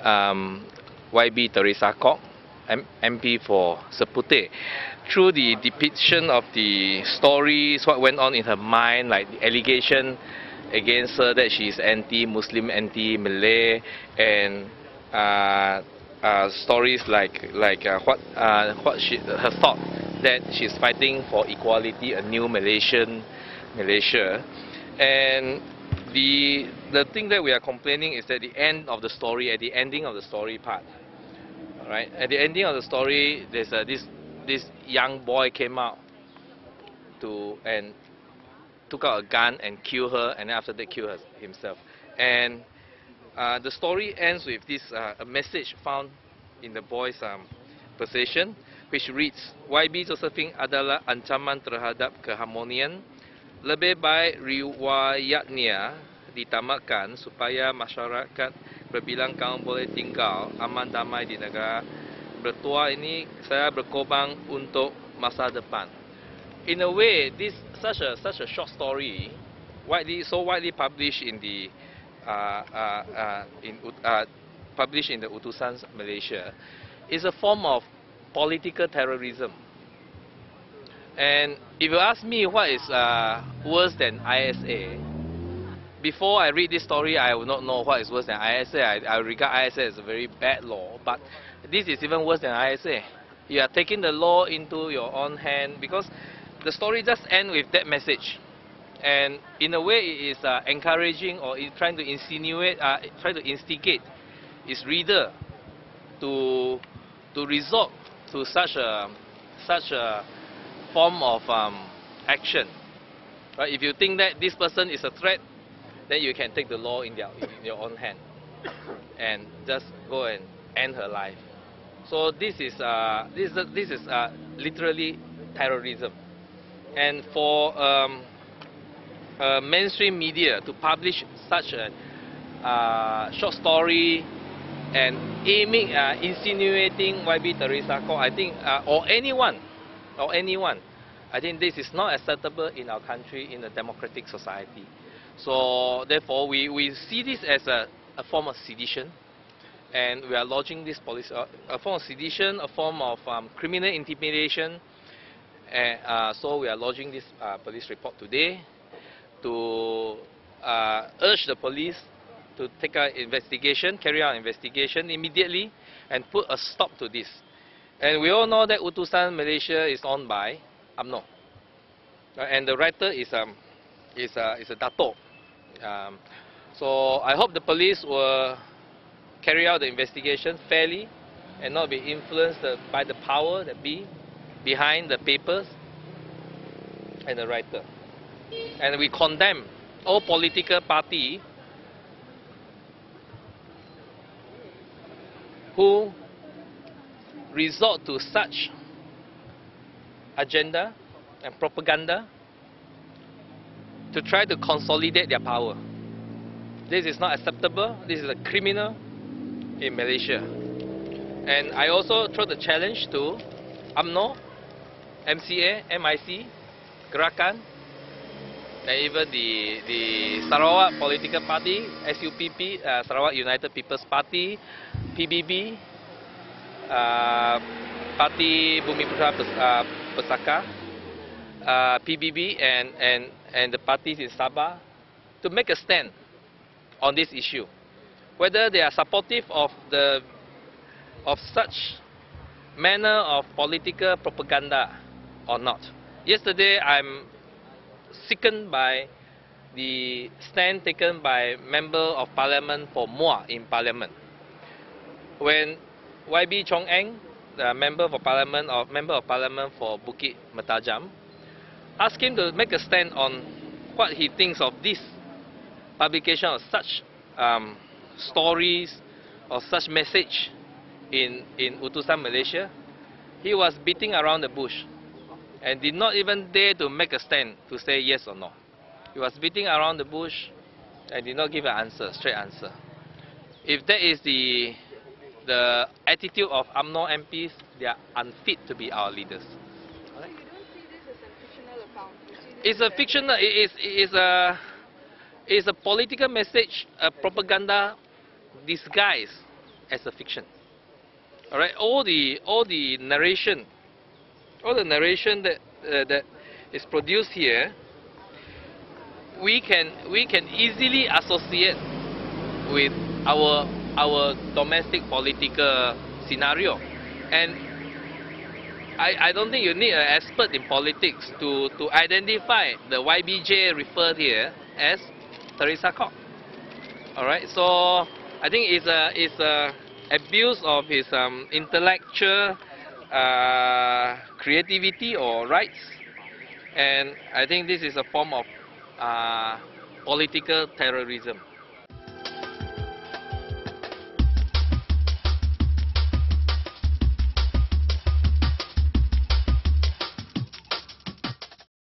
YB Teresa Kok, MP for Seputeh, through the depiction of the stories, what went on in her mind, like the allegation against her that she is anti-Muslim, anti-Malay, and stories like her thought that she's fighting for equality, a new Malaysia, and the thing that we are complaining is that the end of the story, at the ending of the story part, right? At the ending of the story, there's this young boy came out and took out a gun and killed her, and then after that killed himself. And the story ends with this a message found in the boy's possession, which reads, YB Josephine adalah ancaman terhadap keharmonian. Lebih baik riwayatnya ditamatkan supaya masyarakat berbilang kaum boleh tinggal aman damai di negara bertua ini. Saya berkorban untuk masa depan. In a way, this such a short story, so widely published in the published in the Utusan Malaysia, is a form of political terrorism. And if you ask me what is worse than ISA, before I read this story, I would not know what is worse than ISA. I regard ISA as a very bad law, but this is even worse than ISA. You are taking the law into your own hand, because the story just ends with that message. And in a way, it is encouraging or trying to insinuate, trying to instigate its reader to resort to such a form of action. Right? If you think that this person is a threat, then you can take the law in your own hand and just go and end her life. So this is literally terrorism. And for mainstream media to publish such a short story and insinuating YB Teresa Kok, I think, or anyone, I think this is not acceptable in our country, in a democratic society. So therefore, we see this as a form of sedition, and we are lodging this policy, a form of sedition, a form of criminal intimidation. And so we are lodging this police report today to urge the police to take an investigation, carry out an investigation immediately, and put a stop to this. And we all know that Utusan Malaysia is owned by UMNO, and the writer is a Dato. So I hope the police will carry out the investigation fairly and not be influenced by the power that be behind the papers and the writer. And we condemn all political party who resort to such agenda and propaganda to try to consolidate their power. This is not acceptable. This is a criminal in Malaysia. And I also throw the challenge to UMNO, MCA, MIC, Gerakan, and even the Sarawak political party, SUPP, Sarawak United People's Party, PBB, Parti Bumi Putra Pesaka, PBB, and the parties in Sabah, to make a stand on this issue, whether they are supportive of such manner of political propaganda or not. Yesterday, I'm sickened by the stand taken by Member of Parliament for Muar in Parliament, when YB Chong Eng, the Member of Parliament for Bukit Mertajam, asked him to make a stand on what he thinks of this publication of such stories or such message in Utusan Malaysia. He was beating around the bush and did not even dare to make a stand to say yes or no. He was beating around the bush and did not give an answer, straight answer. If that is the attitude of UMNO MPs, they are unfit to be our leaders. Right? You don't see this as a fictional account. It's a fictional. It's a political message, a propaganda disguise as a fiction. All right, all the narration that is produced here, we can easily associate with our domestic political scenario, and I don't think you need an expert in politics to identify the YBJ referred here as Teresa Kok. All right, so I think it's a abuse of his intellectual creativity or rights, and I think this is a form of political terrorism.